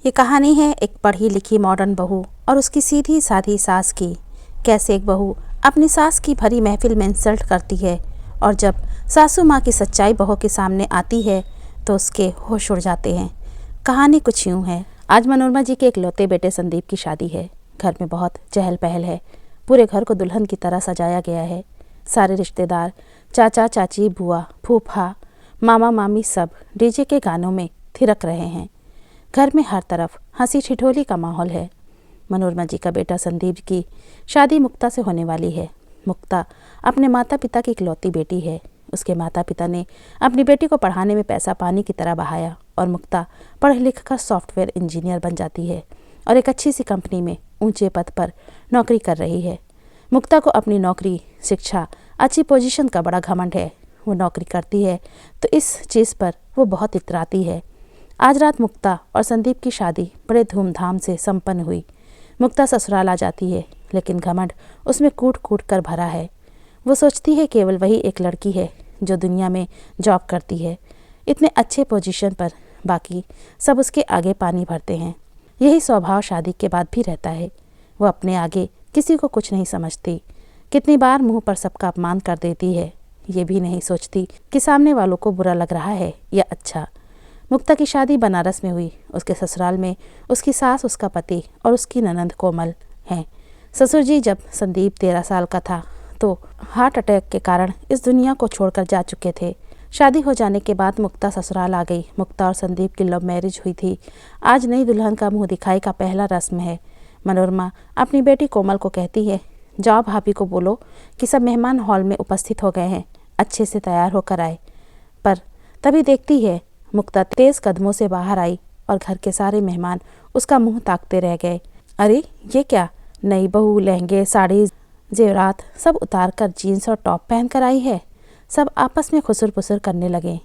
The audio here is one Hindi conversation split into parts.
ये कहानी है एक पढ़ी लिखी मॉडर्न बहू और उसकी सीधी साधी सास की। कैसे एक बहू अपनी सास की भरी महफिल में इंसल्ट करती है और जब सासू माँ की सच्चाई बहू के सामने आती है तो उसके होश उड़ जाते हैं। कहानी कुछ यूँ है। आज मनोरमा जी के इकलौते बेटे संदीप की शादी है। घर में बहुत चहल पहल है। पूरे घर को दुल्हन की तरह सजाया गया है। सारे रिश्तेदार, चाचा चाची, बुआ फूफा, मामा मामी सब डीजे के गानों में थिरक रहे हैं। घर में हर तरफ हंसी ठिठोली का माहौल है। मनोरमा जी का बेटा संदीप की शादी मुक्ता से होने वाली है। मुक्ता अपने माता पिता की इकलौती बेटी है। उसके माता पिता ने अपनी बेटी को पढ़ाने में पैसा पानी की तरह बहाया और मुक्ता पढ़ लिख कर सॉफ्टवेयर इंजीनियर बन जाती है और एक अच्छी सी कंपनी में ऊंचे पद पर नौकरी कर रही है। मुक्ता को अपनी नौकरी, शिक्षा, अच्छी पोजीशन का बड़ा घमंड है। वो नौकरी करती है तो इस चीज़ पर वो बहुत इतराती है। आज रात मुक्ता और संदीप की शादी बड़े धूमधाम से संपन्न हुई। मुक्ता ससुराल आ जाती है लेकिन घमंड उसमें कूट कूट कर भरा है। वो सोचती है केवल वही एक लड़की है जो दुनिया में जॉब करती है, इतने अच्छे पोजीशन पर, बाकी सब उसके आगे पानी भरते हैं। यही स्वभाव शादी के बाद भी रहता है। वो अपने आगे किसी को कुछ नहीं समझती। कितनी बार मुंह पर सबका अपमान कर देती है। ये भी नहीं सोचती कि सामने वालों को बुरा लग रहा है या अच्छा। मुक्ता की शादी बनारस में हुई। उसके ससुराल में उसकी सास, उसका पति और उसकी ननंद कोमल हैं। ससुर जी जब संदीप 13 साल का था तो हार्ट अटैक के कारण इस दुनिया को छोड़कर जा चुके थे। शादी हो जाने के बाद मुक्ता ससुराल आ गई। मुक्ता और संदीप की लव मैरिज हुई थी। आज नई दुल्हन का मुंह दिखाई का पहला रस्म है। मनोरमा अपनी बेटी कोमल को कहती है, जाओ भाभी को बोलो कि सब मेहमान हॉल में उपस्थित हो गए हैं, अच्छे से तैयार होकर आए। पर तभी देखती है मुक्ता तेज कदमों से बाहर आई और घर के सारे मेहमान उसका मुंह ताकते रह गए। अरे ये क्या, नई बहू लहंगे, साड़ी, जेवरात सब उतार कर जीन्स और टॉप पहन कर आई है। सब आपस में खुसर पुसर करने लगे।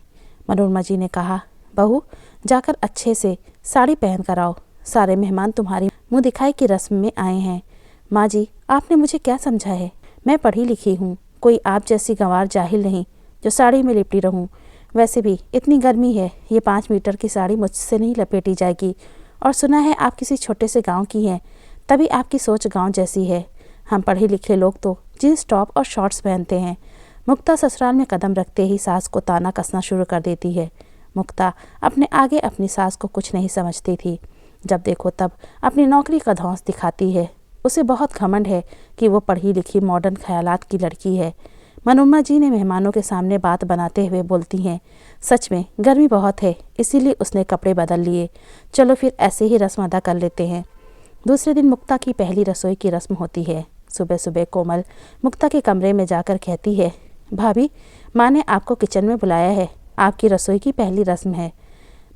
मनोरमा जी ने कहा, बहू जाकर अच्छे से साड़ी पहन कर आओ, सारे मेहमान तुम्हारी मुंह दिखाई की रस्म में आए हैं। माँ जी, आपने मुझे क्या समझा है? मैं पढ़ी लिखी हूँ, कोई आप जैसी गंवार जाहिल नहीं जो साड़ी में लिपटी रहूँ। वैसे भी इतनी गर्मी है, ये 5 मीटर की साड़ी मुझसे नहीं लपेटी जाएगी। और सुना है आप किसी छोटे से गांव की हैं, तभी आपकी सोच गांव जैसी है। हम पढ़े लिखे लोग तो जीन्स टॉप और शॉर्ट्स पहनते हैं। मुक्ता ससुराल में कदम रखते ही सास को ताना कसना शुरू कर देती है। मुक्ता अपने आगे अपनी सास को कुछ नहीं समझती थी। जब देखो तब अपनी नौकरी का धौंस दिखाती है। उसे बहुत घमंड है कि वो पढ़ी लिखी मॉडर्न ख्यालात की लड़की है। मनोरमा जी ने मेहमानों के सामने बात बनाते हुए बोलती हैं, सच में गर्मी बहुत है, इसीलिए उसने कपड़े बदल लिए। चलो फिर ऐसे ही रस्म अदा कर लेते हैं। दूसरे दिन मुक्ता की पहली रसोई की रस्म होती है। सुबह सुबह कोमल मुक्ता के कमरे में जाकर कहती है, भाभी माँ ने आपको किचन में बुलाया है, आपकी रसोई की पहली रस्म है।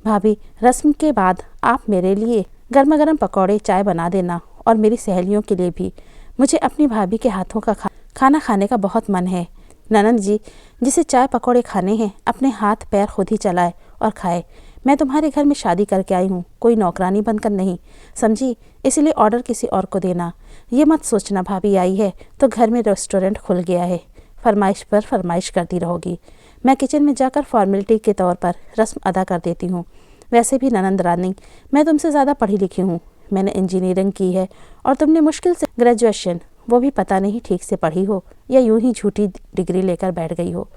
भाभी, रस्म के बाद आप मेरे लिए गर्मा गर्म पकौड़े चाय बना देना और मेरी सहेलियों के लिए भी। मुझे अपनी भाभी के हाथों का खाना खाने का बहुत मन है। ननंद जी, जिसे चाय पकौड़े खाने हैं अपने हाथ पैर खुद ही चलाए और खाए। मैं तुम्हारे घर में शादी करके आई हूँ, कोई नौकरानी बनकर नहीं, समझी? इसलिए ऑर्डर किसी और को देना। ये मत सोचना भाभी आई है तो घर में रेस्टोरेंट खुल गया है, फरमाइश पर फरमाइश करती रहोगी। मैं किचन में जाकर फॉर्मेलिटी के तौर पर रस्म अदा कर देती हूँ। वैसे भी ननंद रानी, मैं तुमसे ज़्यादा पढ़ी लिखी हूँ। मैंने इंजीनियरिंग की है और तुमने मुश्किल से ग्रेजुएशन, वो भी पता नहीं ठीक से पढ़ी हो या यूं ही झूठी डिग्री लेकर बैठ गई हो।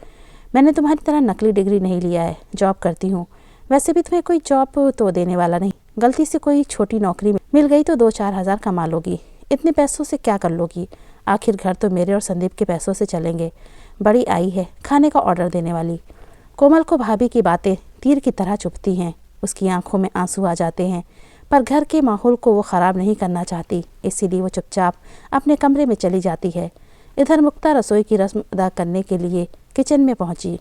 मैंने तुम्हारी तरह नकली डिग्री नहीं लिया है, जॉब करती हूँ। वैसे भी तुम्हें कोई जॉब तो देने वाला नहीं, गलती से कोई छोटी नौकरी मिल गई तो 2-4 हज़ार कमा लोगी। इतने पैसों से क्या कर लोगी? आखिर घर तो मेरे और संदीप के पैसों से चलेंगे। बड़ी आई है खाने का ऑर्डर देने वाली। कोमल को भाभी की बातें तीर की तरह चुभती हैं। उसकी आंखों में आंसू आ जाते हैं, पर घर के माहौल को वो ख़राब नहीं करना चाहती, इसीलिए वो चुपचाप अपने कमरे में चली जाती है। इधर मुक्ता रसोई की रस्म अदा करने के लिए किचन में पहुंची।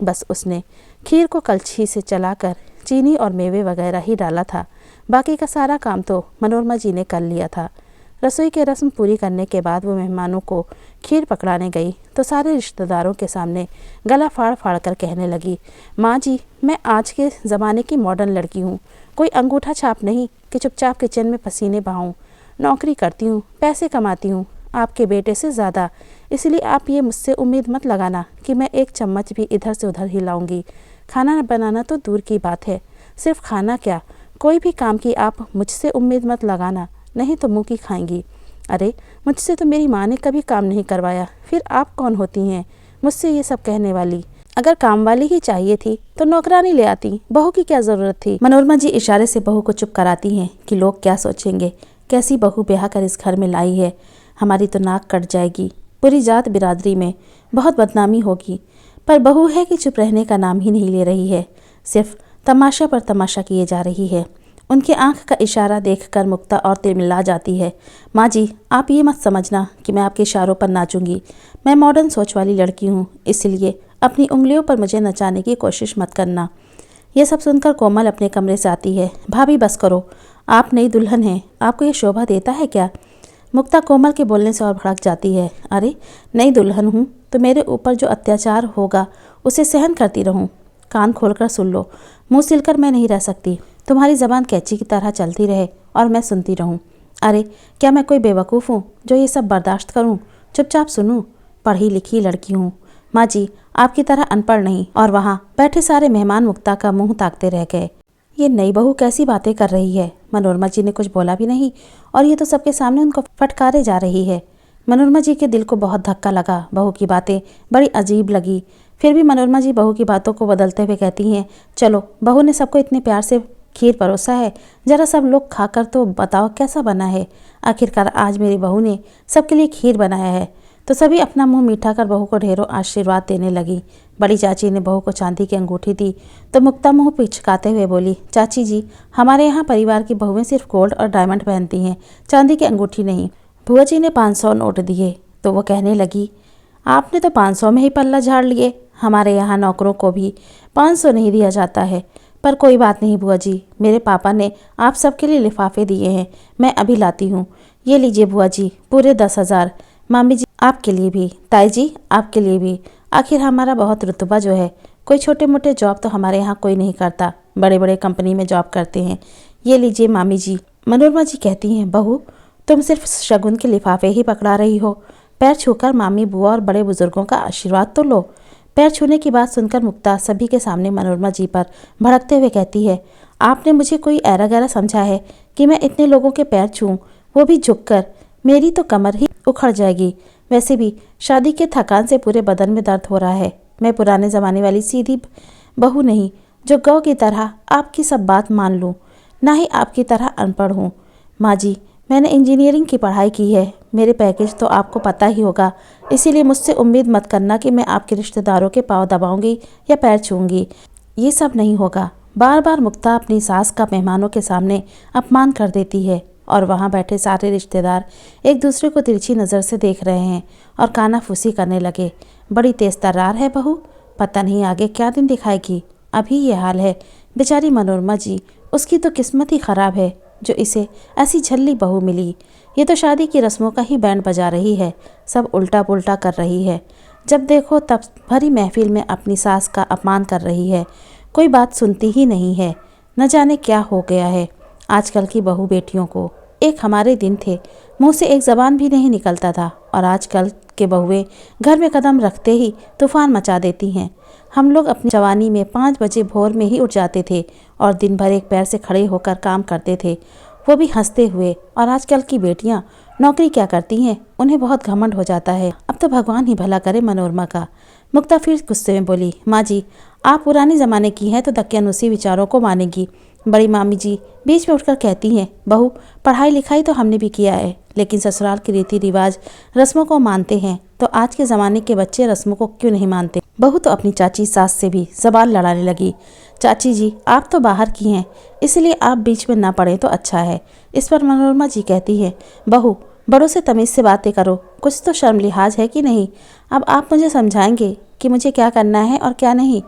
बस उसने खीर को कलछी से चलाकर चीनी और मेवे वगैरह ही डाला था। बाकी का सारा काम तो मनोरमा जी ने कर लिया था। रसोई की रस्म पूरी करने के बाद वो मेहमानों को खीर पकड़ाने गई तो सारे रिश्तेदारों के सामने गला फाड़ फाड़ कर कहने लगी, माँ जी, मैं आज के ज़माने की मॉडर्न लड़की हूँ, कोई अंगूठा छाप नहीं कि चुपचाप किचन में पसीने बहाऊं। नौकरी करती हूँ, पैसे कमाती हूँ, आपके बेटे से ज़्यादा। इसलिए आप ये मुझसे उम्मीद मत लगाना कि मैं एक चम्मच भी इधर से उधर हिलाऊंगी। खाना बनाना तो दूर की बात है, सिर्फ खाना क्या, कोई भी काम की आप मुझसे उम्मीद मत लगाना, नहीं तो मुँह की खाएंगी। अरे मुझसे तो मेरी माँ ने कभी काम नहीं करवाया, फिर आप कौन होती हैं मुझसे ये सब कहने वाली? अगर काम वाली ही चाहिए थी तो नौकरानी ले आती, बहू की क्या ज़रूरत थी? मनोरमा जी इशारे से बहू को चुप कराती हैं कि लोग क्या सोचेंगे, कैसी बहू ब्याह कर इस घर में लाई है, हमारी तो नाक कट जाएगी, पूरी जात बिरादरी में बहुत बदनामी होगी। पर बहू है कि चुप रहने का नाम ही नहीं ले रही है, सिर्फ तमाशा पर तमाशा किए जा रही है। उनके आंख का इशारा देखकर मुक्ता और तिलमिला जाती है। माँ जी, आप ये मत समझना कि मैं आपके इशारों पर नाचूंगी। मैं मॉडर्न सोच वाली लड़की हूँ, इसलिए अपनी उंगलियों पर मुझे नचाने की कोशिश मत करना। ये सब सुनकर कोमल अपने कमरे से आती है। भाभी बस करो, आप नई दुल्हन हैं, आपको ये शोभा देता है क्या? मुक्ता कोमल के बोलने से और भड़क जाती है। अरे नई दुल्हन हूँ तो मेरे ऊपर जो अत्याचार होगा उसे सहन करती रहूँ। कान खोलकर सुन लो, मुँह सिलकर मैं नहीं रह सकती। तुम्हारी ज़बान कैंची की तरह चलती रहे और मैं सुनती रहूं। अरे क्या मैं कोई बेवकूफ़ हूँ जो ये सब बर्दाश्त करूं? चुपचाप सुनूं। पढ़ी लिखी लड़की हूँ माँ जी, आपकी तरह अनपढ़ नहीं। और वहाँ बैठे सारे मेहमान मुक्ता का मुंह ताकते रह गए। ये नई बहू कैसी बातें कर रही है? मनोरमा जी ने कुछ बोला भी नहीं और ये तो सबके सामने उनको फटकारे जा रही है। मनोरमा जी के दिल को बहुत धक्का लगा। बहू की बातें बड़ी अजीब लगी। फिर भी मनोरमा जी बहू की बातों को बदलते हुए कहती हैं, चलो बहू ने सबको इतने प्यार से खीर परोसा है, जरा सब लोग खाकर तो बताओ कैसा बना है। आखिरकार आज मेरी बहू ने सबके लिए खीर बनाया है। तो सभी अपना मुंह मीठा कर बहू को ढेरों आशीर्वाद देने लगी। बड़ी चाची ने बहू को चांदी की अंगूठी दी तो मुक्ता मुंह पिचकाते हुए बोली, चाची जी, हमारे यहाँ परिवार की बहुएं सिर्फ गोल्ड और डायमंड पहनती हैं, चांदी की अंगूठी नहीं। बुआ जी ने 500 नोट दिए तो वो कहने लगी, आपने तो 500 में ही पल्ला झाड़ लिए, हमारे यहाँ नौकरों को भी 500 नहीं दिया जाता है। पर कोई बात नहीं बुआ जी, मेरे पापा ने आप सबके लिए लिफाफे दिए हैं, मैं अभी लाती हूँ। ये लीजिए बुआ जी, पूरे 10,000। मामी जी आपके लिए भी, ताई जी आपके लिए भी। आखिर हमारा बहुत रुतबा जो है, कोई छोटे मोटे जॉब तो हमारे यहाँ कोई नहीं करता, बड़े बड़े कंपनी में जॉब करते हैं। ये लीजिए मामी जी। मनोरमा जी कहती हैं, बहू तुम सिर्फ शगुन के लिफाफे ही पकड़ा रही हो, पैर छूकर मामी बुआ और बड़े बुजुर्गों का आशीर्वाद तो लो। पैर छूने की बात सुनकर मुक्ता सभी के सामने मनोरमा जी पर भड़कते हुए कहती है, आपने मुझे कोई ऐरा गैरा समझा है कि मैं इतने लोगों के पैर छूऊं, वो भी झुककर? मेरी तो कमर ही उखड़ जाएगी। वैसे भी शादी के थकान से पूरे बदन में दर्द हो रहा है। मैं पुराने ज़माने वाली सीधी बहू नहीं जो गौ की तरह आपकी सब बात मान लूँ, ना ही आपकी तरह अनपढ़ हूँ। माँ जी, मैंने इंजीनियरिंग की पढ़ाई की है, मेरे पैकेज तो आपको पता ही होगा, इसीलिए मुझसे उम्मीद मत करना कि मैं आपके रिश्तेदारों के पाँव दबाऊंगी या पैर छूंगी। ये सब नहीं होगा। बार बार मुक्ता अपनी सास का मेहमानों के सामने अपमान कर देती है और वहाँ बैठे सारे रिश्तेदार एक दूसरे को तिरछी नज़र से देख रहे हैं और कानाफूसी करने लगे। बड़ी तेज तर्रार है बहू, पता नहीं आगे क्या दिन दिखाएगी। अभी ये हाल है बेचारी मनोरमा जी, उसकी तो किस्मत ही ख़राब है जो इसे ऐसी झल्ली बहू मिली। ये तो शादी की रस्मों का ही बैंड बजा रही है, सब उल्टा पुल्टा कर रही है। जब देखो तब भरी महफिल में अपनी सास का अपमान कर रही है, कोई बात सुनती ही नहीं है। न जाने क्या हो गया है आजकल की बहू बेटियों को। एक हमारे दिन थे, मुंह से एक ज़बान भी नहीं निकलता था, और आजकल के बहुएं घर में कदम रखते ही तूफान मचा देती हैं। हम लोग अपनी जवानी में 5 बजे भोर में ही उठ जाते थे और दिन भर एक पैर से खड़े होकर काम करते थे, वो भी हंसते हुए। और आजकल की बेटियां नौकरी क्या करती हैं, उन्हें बहुत घमंड हो जाता है। अब तो भगवान ही भला करे मनोरमा का। मुक्ता फिर गुस्से में बोली, माँ जी, आप पुराने ज़माने की हैं तो दकियानुसी विचारों को मानेगी। बड़ी मामी जी बीच में उठकर कहती हैं, बहू पढ़ाई लिखाई तो हमने भी किया है, लेकिन ससुराल के रीति रिवाज रस्मों को मानते हैं, तो आज के ज़माने के बच्चे रस्मों को क्यों नहीं मानते। बहू तो अपनी चाची सास से भी ज़बान लड़ाने लगी। चाची जी आप तो बाहर की हैं, इसलिए आप बीच में ना पड़े तो अच्छा है। इस पर मनोरमा जी कहती है, बहू बड़ों से तमीज़ से बातें करो, कुछ तो शर्म लिहाज है कि नहीं। अब आप मुझे समझाएंगे कि मुझे क्या करना है और क्या नहीं।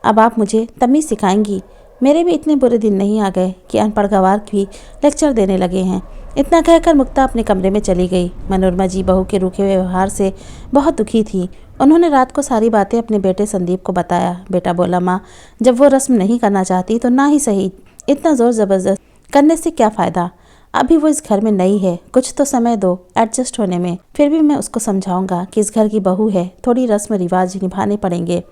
अब आप मुझे तमीज़ सिखाएंगी। मेरे भी इतने बुरे दिन नहीं आ गए कि अनपढ़ गवार भी लेक्चर देने लगे हैं। इतना कहकर मुक्ता अपने कमरे में चली गई। मनोरमा जी बहू के रूखे व्यवहार से बहुत दुखी थी। उन्होंने रात को सारी बातें अपने बेटे संदीप को बताया। बेटा बोला, माँ जब वो रस्म नहीं करना चाहती तो ना ही सही, इतना ज़ोर ज़बरदस्त करने से क्या फ़ायदा। अभी वो इस घर में नई है, कुछ तो समय दो एडजस्ट होने में। फिर भी मैं उसको समझाऊंगा कि इस घर की बहू है, थोड़ी रस्म रिवाज निभाने पड़ेंगे।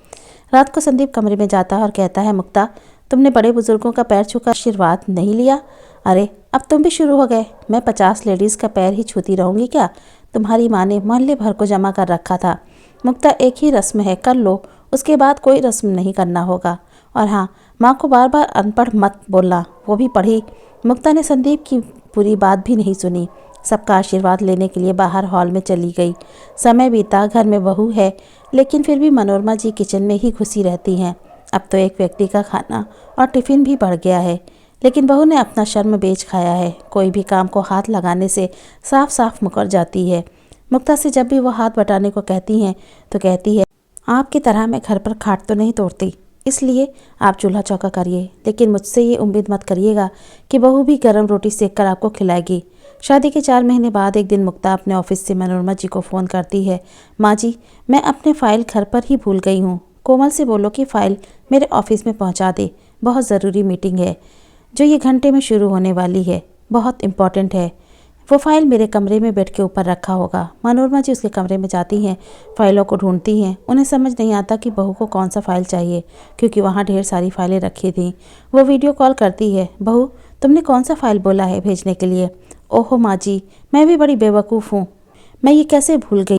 रात को संदीप कमरे में जाता है और कहता है, मुक्ता तुमने बड़े बुजुर्गों का पैर छूकर आशीर्वाद नहीं लिया? अरे अब तुम भी शुरू हो गए। मैं 50 लेडीज़ का पैर ही छूती रहूँगी क्या? तुम्हारी माँ ने मोहल्ले भर को जमा कर रखा था। मुक्ता, एक ही रस्म है, कर लो, उसके बाद कोई रस्म नहीं करना होगा। और हाँ, माँ को बार बार अनपढ़ मत बोलना, वो भी पढ़ी। मुक्ता ने संदीप की पूरी बात भी नहीं सुनी। सबका आशीर्वाद लेने के लिए बाहर हॉल में चली गई। समय बीता, घर में बहू है, लेकिन फिर भी मनोरमा जी किचन में ही घुसी रहती हैं। अब तो एक व्यक्ति का खाना और टिफ़िन भी बढ़ गया है, लेकिन बहू ने अपना शर्म बेच खाया है। कोई भी काम को हाथ लगाने से साफ साफ मुकर जाती है। मुक्ता से जब भी वो हाथ बटाने को कहती हैं तो कहती है, आपकी तरह मैं घर पर खाट तो नहीं तोड़ती, इसलिए आप चूल्हा चौका करिए, लेकिन मुझसे ये उम्मीद मत करिएगा कि बहू भी गर्म रोटी सेक कर आपको खिलाएगी। शादी के 4 महीने बाद एक दिन मुक्ता अपने ऑफिस से मनोरमा जी को फ़ोन करती है। माँ जी, मैं अपने फ़ाइल घर पर ही भूल गई हूँ। कोमल से बोलो कि फ़ाइल मेरे ऑफिस में पहुँचा दे। बहुत ज़रूरी मीटिंग है जो ये घंटे में शुरू होने वाली है, बहुत इम्पॉर्टेंट है। वो फाइल मेरे कमरे में बेड के ऊपर रखा होगा। मनोरमा जी उसके कमरे में जाती हैं, फाइलों को ढूंढती हैं। उन्हें समझ नहीं आता कि बहू को कौन सा फ़ाइल चाहिए, क्योंकि वहाँ ढेर सारी फाइलें रखी थीं। वो वीडियो कॉल करती है, बहू तुमने कौन सा फ़ाइल बोला है भेजने के लिए? ओहो माँ जी, मैं भी बड़ी बेवकूफ़ हूँ, मैं ये कैसे भूल गई?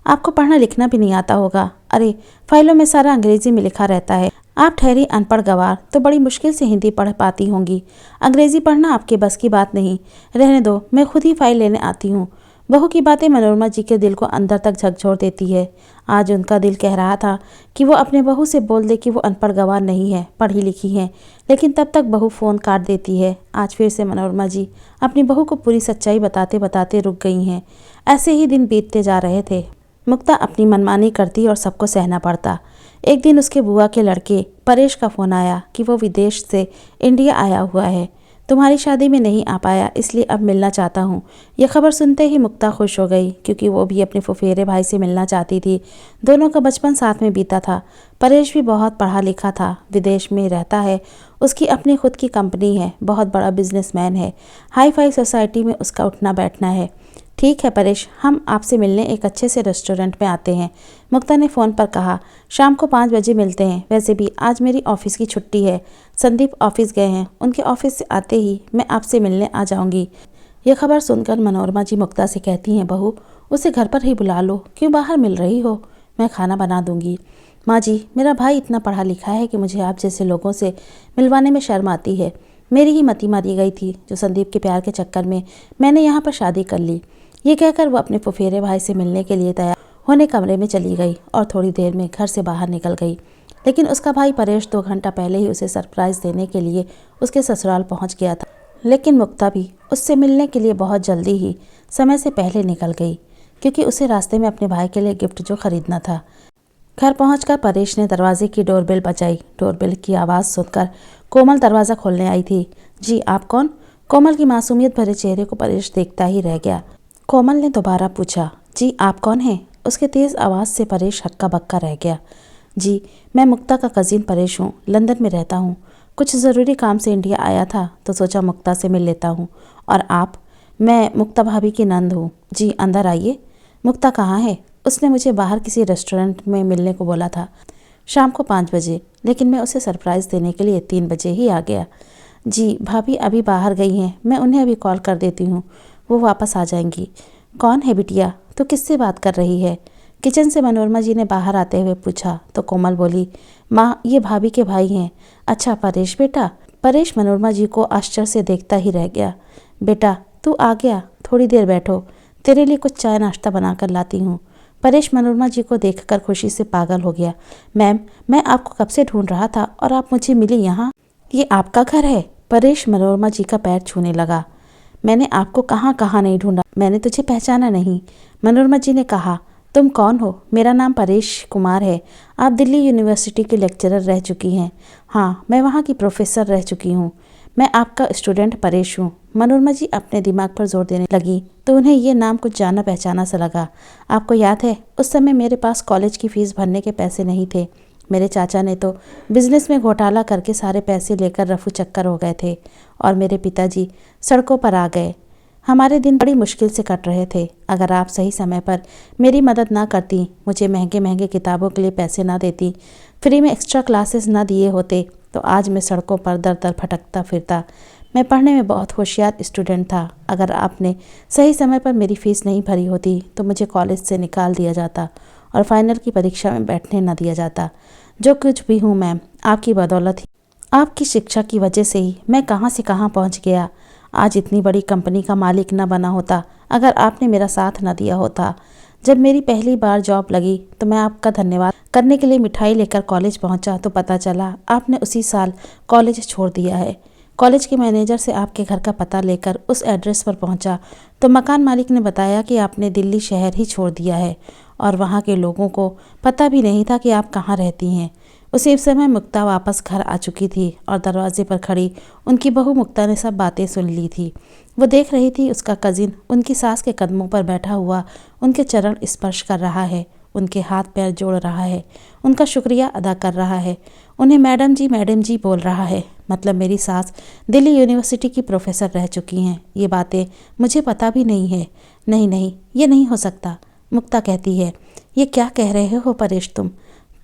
आपको पढ़ना लिखना भी नहीं आता होगा। अरे फाइलों में सारा अंग्रेज़ी में लिखा रहता है। आप ठहरी अनपढ़ गवार, तो बड़ी मुश्किल से हिंदी पढ़ पाती होंगी। अंग्रेज़ी पढ़ना आपके बस की बात नहीं। रहने दो, मैं खुद ही फाइल लेने आती हूँ। बहू की बातें मनोरमा जी के दिल को अंदर तक झकझोर देती है। आज उनका दिल कह रहा था कि वो अपने बहू से बोल दे कि वो अनपढ़ गवार नहीं है, पढ़ी लिखी है, लेकिन तब तक बहू फ़ोन काट देती है। आज फिर से मनोरमा जी अपनी बहू को पूरी सच्चाई बताते बताते रुक गई हैं। ऐसे ही दिन बीतते जा रहे थे। मुक्ता अपनी मनमानी करती और सबको सहना पड़ता। एक दिन उसके बुआ के लड़के परेश का फ़ोन आया कि वो विदेश से इंडिया आया हुआ है, तुम्हारी शादी में नहीं आ पाया, इसलिए अब मिलना चाहता हूँ। यह खबर सुनते ही मुक्ता खुश हो गई, क्योंकि वो भी अपने फुफेरे भाई से मिलना चाहती थी। दोनों का बचपन साथ में बीता था। परेश भी बहुत पढ़ा लिखा था, विदेश में रहता है, उसकी अपनी खुद की कंपनी है, बहुत बड़ा बिजनेसमैन है, हाई फाई सोसाइटी में उसका उठना बैठना है। ठीक है परेश, हम आपसे मिलने एक अच्छे से रेस्टोरेंट में आते हैं, मुक्ता ने फ़ोन पर कहा। शाम को 5 बजे मिलते हैं। वैसे भी आज मेरी ऑफ़िस की छुट्टी है, संदीप ऑफिस गए हैं, उनके ऑफिस से आते ही मैं आपसे मिलने आ जाऊंगी। यह खबर सुनकर मनोरमा जी मुक्ता से कहती हैं, बहू उसे घर पर ही बुला लो, क्यों बाहर मिल रही हो, मैं खाना बना दूंगी। माँ जी, मेरा भाई इतना पढ़ा लिखा है कि मुझे आप जैसे लोगों से मिलवाने में शर्म आती है। मेरी ही मती मारी गई थी जो संदीप के प्यार के चक्कर में मैंने यहाँ पर शादी कर ली। ये कहकर वो अपने फुफेरे भाई से मिलने के लिए तैयार होने कमरे में चली गई और थोड़ी देर में घर से बाहर निकल गई। लेकिन उसका भाई परेश 2 घंटा पहले ही उसे सरप्राइज़ देने के लिए उसके ससुराल पहुंच गया था। लेकिन मुक्ता भी उससे मिलने के लिए बहुत जल्दी ही समय से पहले निकल गई, क्योंकि उसे रास्ते में अपने भाई के लिए गिफ्ट जो खरीदना था। घर पहुंचकर परेश ने दरवाजे की डोरबेल बजाई। डोरबेल की आवाज़ सुनकर कोमल दरवाज़ा खोलने आई थी। जी आप कौन? कोमल की मासूमियत भरे चेहरे को परेश देखता ही रह गया। कोमल ने दोबारा पूछा, जी आप कौन हैं? उसके तेज़ आवाज़ से परेश हक्का बक्का रह गया। जी मैं मुक्ता का कज़िन परेश हूँ, लंदन में रहता हूँ, कुछ ज़रूरी काम से इंडिया आया था तो सोचा मुक्ता से मिल लेता हूँ। और आप? मैं मुक्ता भाभी की नंद हूँ। जी अंदर आइए। मुक्ता कहाँ है? उसने मुझे बाहर किसी रेस्टोरेंट में मिलने को बोला था, शाम को 5 बजे, लेकिन मैं उसे सरप्राइज़ देने के लिए 3 बजे ही आ गया। जी भाभी अभी बाहर गई हैं, मैं उन्हें अभी कॉल कर देती हूँ, वो वापस आ जाएंगी। कौन है बिटिया, तो किससे बात कर रही है? किचन से मनोरमा जी ने बाहर आते हुए पूछा तो कोमल बोली, माँ ये भाभी के भाई हैं। अच्छा परेश बेटा? परेश मनोरमा जी को आश्चर्य से देखता ही रह गया। बेटा तू आ गया, थोड़ी देर बैठो, तेरे लिए कुछ चाय नाश्ता बना कर लाती हूँ। परेश मनोरमा जी को देखकर खुशी से पागल हो गया। मैम मैं आपको कब से ढूंढ रहा था और आप मुझे मिली यहाँ? ये आपका घर है? परेश मनोरमा जी का पैर छूने लगा। मैंने आपको कहाँ कहाँ नहीं ढूंढा, मैंने तुझे पहचाना नहीं। मनोरमा जी ने कहा, तुम कौन हो? मेरा नाम परेश कुमार है। आप दिल्ली यूनिवर्सिटी के लेक्चरर रह चुकी हैं। हाँ मैं वहाँ की प्रोफेसर रह चुकी हूँ। मैं आपका स्टूडेंट परेश हूँ। मनोरमा जी अपने दिमाग पर जोर देने लगी तो उन्हें ये नाम कुछ जाना पहचाना सा लगा। आपको याद है उस समय मेरे पास कॉलेज की फ़ीस भरने के पैसे नहीं थे। मेरे चाचा ने तो बिजनेस में घोटाला करके सारे पैसे लेकर रफू चक्कर हो गए थे और मेरे पिताजी सड़कों पर आ गए। हमारे दिन बड़ी मुश्किल से कट रहे थे। अगर आप सही समय पर मेरी मदद ना करती, मुझे महंगे महंगे किताबों के लिए पैसे ना देती, फ्री में एक्स्ट्रा क्लासेस ना दिए होते, तो आज मैं सड़कों पर दर दर भटकता फिरता। मैं पढ़ने में बहुत होशियार स्टूडेंट था। अगर आपने सही समय पर मेरी फ़ीस नहीं भरी होती तो मुझे कॉलेज से निकाल दिया जाता और फाइनल की परीक्षा में बैठने न दिया जाता। जो कुछ भी हूँ मैम, आपकी बदौलत ही, आपकी शिक्षा की वजह से ही मैं कहाँ से कहाँ पहुँच गया। आज इतनी बड़ी कंपनी का मालिक न बना होता अगर आपने मेरा साथ न दिया होता। जब मेरी पहली बार जॉब लगी तो मैं आपका धन्यवाद करने के लिए मिठाई लेकर कॉलेज पहुंचा तो पता चला आपने उसी साल कॉलेज छोड़ दिया है। कॉलेज के मैनेजर से आपके घर का पता लेकर उस एड्रेस पर पहुंचा तो मकान मालिक ने बताया कि आपने दिल्ली शहर ही छोड़ दिया है और वहां के लोगों को पता भी नहीं था कि आप कहाँ रहती हैं। उसी समय मुक्ता वापस घर आ चुकी थी और दरवाजे पर खड़ी उनकी बहू मुक्ता ने सब बातें सुन ली थी। वो देख रही थी उसका कजिन उनकी सास के कदमों पर बैठा हुआ उनके चरण स्पर्श कर रहा है, उनके हाथ पैर जोड़ रहा है, उनका शुक्रिया अदा कर रहा है, उन्हें मैडम जी बोल रहा है। मतलब मेरी सास दिल्ली यूनिवर्सिटी की प्रोफेसर रह चुकी हैं। ये बातें मुझे पता भी नहीं है। नहीं नहीं, ये नहीं हो सकता। मुक्ता कहती है, ये क्या कह रहे हो परेश,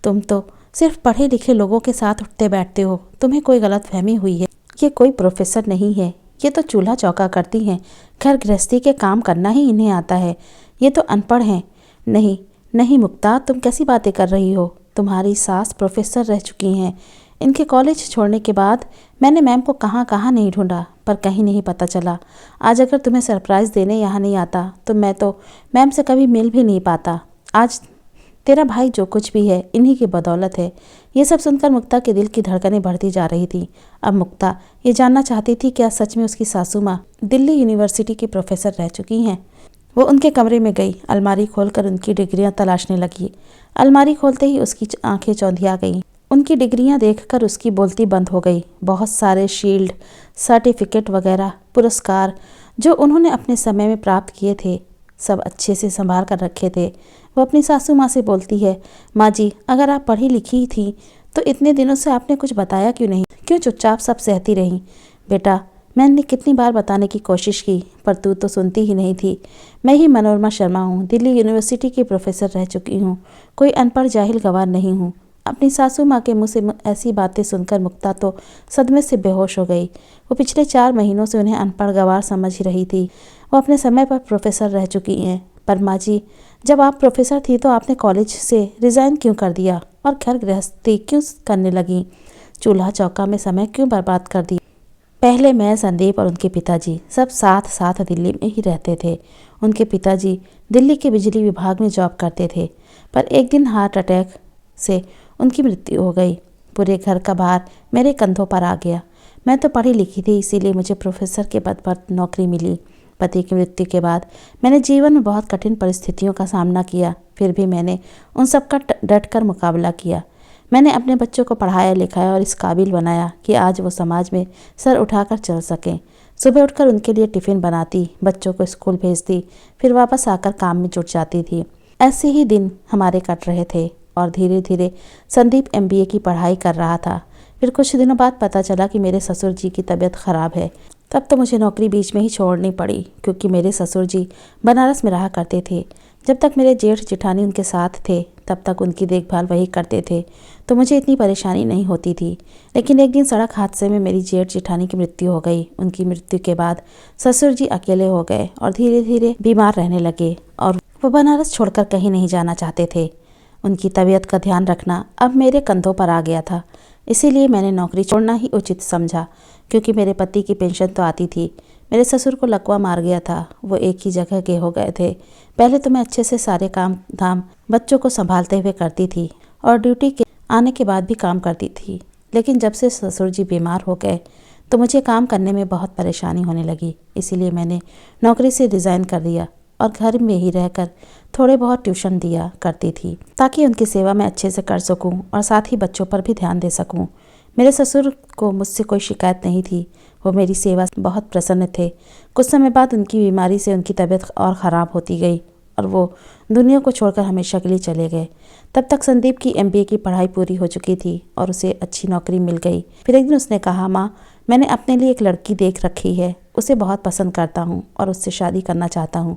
तुम तो सिर्फ पढ़े लिखे लोगों के साथ उठते बैठते हो। तुम्हें कोई गलतफहमी हुई है। ये कोई प्रोफेसर नहीं है, ये तो चूल्हा चौका करती हैं। घर गृहस्थी के काम करना ही इन्हें आता है। ये तो अनपढ़ हैं। नहीं नहीं मुक्ता, तुम कैसी बातें कर रही हो। तुम्हारी सास प्रोफेसर रह चुकी हैं। इनके कॉलेज छोड़ने के बाद मैंने मैम को कहाँ कहाँ नहीं ढूंढा पर कहीं नहीं पता चला। आज अगर तुम्हें सरप्राइज़ देने यहाँ नहीं आता तो मैं तो मैम से कभी मिल भी नहीं पाता। आज तेरा भाई जो कुछ भी है इन्हीं की बदौलत है। ये सब सुनकर मुक्ता के दिल की धड़कनें बढ़ती जा रही थी। अब मुक्ता ये जानना चाहती थी क्या सच में उसकी सासू माँ दिल्ली यूनिवर्सिटी की प्रोफेसर रह चुकी हैं। वो उनके कमरे में गई, अलमारी खोलकर उनकी डिग्रियां तलाशने लगी। अलमारी खोलते ही उसकी आंखें चौंधिया गईं। उनकी डिग्रियां देखकर उसकी बोलती बंद हो गई। बहुत सारे शील्ड, सर्टिफिकेट वगैरह, पुरस्कार जो उन्होंने अपने समय में प्राप्त किए थे सब अच्छे से संभाल कर रखे थे। वो अपनी सासू माँ से बोलती है, माँ जी अगर आप पढ़ी लिखी थी तो इतने दिनों से आपने कुछ बताया क्यों नहीं, क्यों चुपचाप सब सहती रहीं। बेटा मैंने कितनी बार बताने की कोशिश की पर तू तो सुनती ही नहीं थी। मैं ही मनोरमा शर्मा हूँ, दिल्ली यूनिवर्सिटी की प्रोफेसर रह चुकी हूँ, कोई अनपढ़ जाहिल गवार नहीं हूँ। अपनी सासू माँ के मुँह से ऐसी बातें सुनकर मुक्ता तो सदमे से बेहोश हो गई। वो पिछले 4 महीनों से उन्हें अनपढ़ गवार समझ ही रही थी। वो अपने समय पर प्रोफेसर रह चुकी हैं। पर माँ जी जब आप प्रोफेसर थी तो आपने कॉलेज से रिज़ाइन क्यों कर दिया और घर गृहस्थी क्यों करने लगी, चूल्हा चौका में समय क्यों बर्बाद कर दी। पहले मैं, संदीप और उनके पिताजी सब साथ साथ दिल्ली में ही रहते थे। उनके पिताजी दिल्ली के बिजली विभाग में जॉब करते थे पर एक दिन हार्ट अटैक से उनकी मृत्यु हो गई। पूरे घर का भार मेरे कंधों पर आ गया। मैं तो पढ़ी लिखी थी इसीलिए मुझे प्रोफेसर के पद पर नौकरी मिली। पति की मृत्यु के बाद मैंने जीवन में बहुत कठिन परिस्थितियों का सामना किया, फिर भी मैंने उन सब का डट कर मुकाबला किया। मैंने अपने बच्चों को पढ़ाया लिखाया और इस काबिल बनाया कि आज वो समाज में सर उठाकर चल सकें। सुबह उठकर उनके लिए टिफ़िन बनाती, बच्चों को स्कूल भेजती, फिर वापस आकर काम में जुट जाती थी। ऐसे ही दिन हमारे कट रहे थे और धीरे धीरे संदीप MBA की पढ़ाई कर रहा था। फिर कुछ दिनों बाद पता चला कि मेरे ससुर जी की तबीयत ख़राब है। तब तो मुझे नौकरी बीच में ही छोड़नी पड़ी क्योंकि मेरे ससुर जी बनारस में रहा करते थे। जब तक मेरे जेठ जेठानी उनके साथ थे तब तक उनकी देखभाल वही करते थे तो मुझे इतनी परेशानी नहीं होती थी। लेकिन एक दिन सड़क हादसे में मेरी जेठ जेठानी की मृत्यु हो गई। उनकी मृत्यु के बाद ससुर जी अकेले हो गए और धीरे धीरे बीमार रहने लगे और वो बनारस छोड़कर कहीं नहीं जाना चाहते थे। उनकी तबीयत का ध्यान रखना अब मेरे कंधों पर आ गया था। इसीलिए मैंने नौकरी छोड़ना ही उचित समझा क्योंकि मेरे पति की पेंशन तो आती थी। मेरे ससुर को लकवा मार गया था, वो एक ही जगह के हो गए थे। पहले तो मैं अच्छे से सारे काम धाम बच्चों को संभालते हुए करती थी और ड्यूटी के आने के बाद भी काम करती थी। लेकिन जब से ससुर जी बीमार हो गए तो मुझे काम करने में बहुत परेशानी होने लगी। इसीलिए मैंने नौकरी से रिज़ाइन कर दिया और घर में ही रहकर थोड़े बहुत ट्यूशन दिया करती थी ताकि उनकी सेवा मैं अच्छे से कर सकूं और साथ ही बच्चों पर भी ध्यान दे सकूं। मेरे ससुर को मुझसे कोई शिकायत नहीं थी, वो मेरी सेवा से बहुत प्रसन्न थे। कुछ समय बाद उनकी बीमारी से उनकी तबीयत और ख़राब होती गई और वो दुनिया को छोड़कर हमेशा के लिए चले गए। तब तक संदीप की MBA की पढ़ाई पूरी हो चुकी थी और उसे अच्छी नौकरी मिल गई। फिर एक दिन उसने कहा, माँ मैंने अपने लिए एक लड़की देख रखी है, उसे बहुत पसंद करता हूँ और उससे शादी करना चाहता हूँ।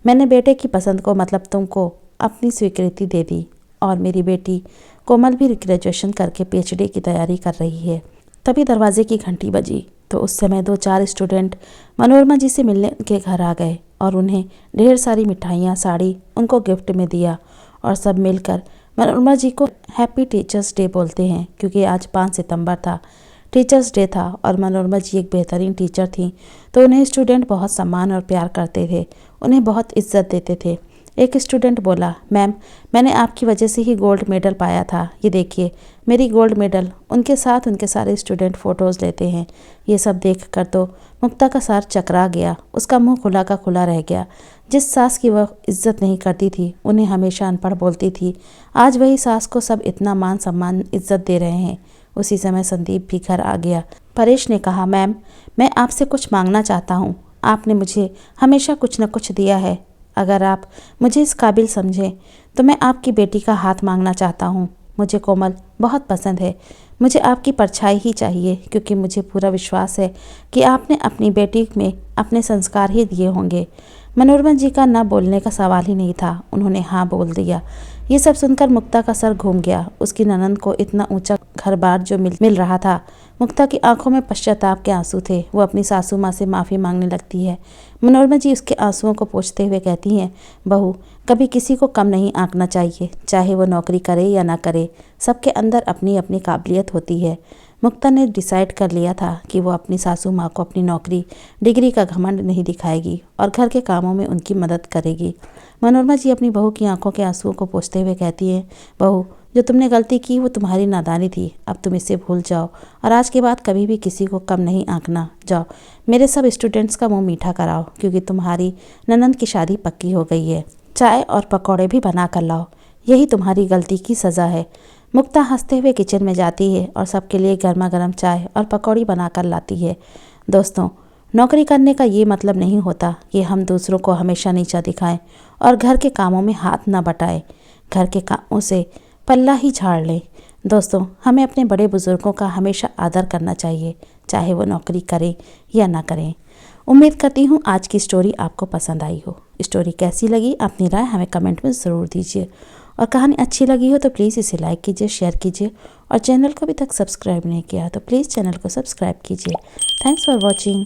मैंने बेटे की पसंद को मतलब तुमको अपनी स्वीकृति दे दी और मेरी बेटी कोमल भी ग्रेजुएशन करके PhD की तैयारी कर रही है। तभी दरवाजे की घंटी बजी तो उस समय 2-4 स्टूडेंट मनोरमा जी से मिलने उनके घर आ गए और उन्हें ढेर सारी मिठाइयाँ, साड़ी उनको गिफ्ट में दिया और सब मिलकर मनोरमा जी को हैप्पी टीचर्स डे बोलते हैं, क्योंकि आज 5 सितंबर था, टीचर्स डे था और मनोरमा जी एक बेहतरीन टीचर थी, तो उन्हें स्टूडेंट बहुत सम्मान और प्यार करते थे, उन्हें बहुत इज्जत देते थे। एक स्टूडेंट बोला, मैम मैंने आपकी वजह से ही गोल्ड मेडल पाया था, ये देखिए मेरी गोल्ड मेडल। उनके साथ उनके सारे स्टूडेंट फ़ोटोज़ लेते हैं। ये सब देखकर तो मुक्ता का सर चकरा गया, उसका मुंह खुला का खुला रह गया। जिस सास की वह इज्जत नहीं करती थी, उन्हें हमेशा अनपढ़ बोलती थी, आज वही सास को सब इतना मान सम्मान इज्जत दे रहे हैं। उसी समय संदीप भी घर आ गया। परेश ने कहा, मैम मैं आपसे कुछ मांगना चाहता हूँ, आपने मुझे हमेशा कुछ न कुछ दिया है, अगर आप मुझे इस काबिल समझें तो मैं आपकी बेटी का हाथ मांगना चाहता हूँ। मुझे कोमल बहुत पसंद है, मुझे आपकी परछाई ही चाहिए, क्योंकि मुझे पूरा विश्वास है कि आपने अपनी बेटी में अपने संस्कार ही दिए होंगे। मनोरमा जी का न बोलने का सवाल ही नहीं था, उन्होंने हाँ बोल दिया। ये सब सुनकर मुक्ता का सर घूम गया। उसकी ननंद को इतना ऊंचा घर बार जो मिल रहा था। मुक्ता की आंखों में पश्चाताप के आंसू थे। वो अपनी सासू माँ से माफ़ी मांगने लगती है। मनोरमा जी उसके आंसुओं को पोंछते हुए कहती हैं, बहू कभी किसी को कम नहीं आंकना चाहिए, चाहे वो नौकरी करे या ना करे, सबके अंदर अपनी अपनी काबिलियत होती है। मुक्ता ने डिसाइड कर लिया था कि वो अपनी सासू माँ को अपनी नौकरी डिग्री का घमंड नहीं दिखाएगी और घर के कामों में उनकी मदद करेगी। मनोरमा जी अपनी बहू की आंखों के आंसुओं को पोंछते हुए कहती हैं, बहू जो तुमने गलती की वो तुम्हारी नादानी थी, अब तुम इसे भूल जाओ और आज के बाद कभी भी किसी को कम नहीं आंकना। जाओ मेरे सब स्टूडेंट्स का मुंह मीठा कराओ, क्योंकि तुम्हारी ननंद की शादी पक्की हो गई है। चाय और पकौड़े भी बना कर लाओ, यही तुम्हारी गलती की सज़ा है। मुक्ता हंसते हुए किचन में जाती है और सबके लिए गर्मा गर्म चाय और पकौड़ी बनाकर लाती है। दोस्तों, नौकरी करने का ये मतलब नहीं होता कि हम दूसरों को हमेशा नीचा दिखाएं और घर के कामों में हाथ ना बटाएं, घर के कामों से पल्ला ही झाड़ लें। दोस्तों, हमें अपने बड़े बुजुर्गों का हमेशा आदर करना चाहिए, चाहे वो नौकरी करें या ना करें। उम्मीद करती हूँ आज की स्टोरी आपको पसंद आई हो। स्टोरी कैसी लगी अपनी राय हमें कमेंट में ज़रूर दीजिए, और कहानी अच्छी लगी हो तो प्लीज़ इसे लाइक कीजिए, शेयर कीजिए, और चैनल को अभी तक सब्सक्राइब नहीं किया तो प्लीज़ चैनल को सब्सक्राइब कीजिए। Thanks for watching.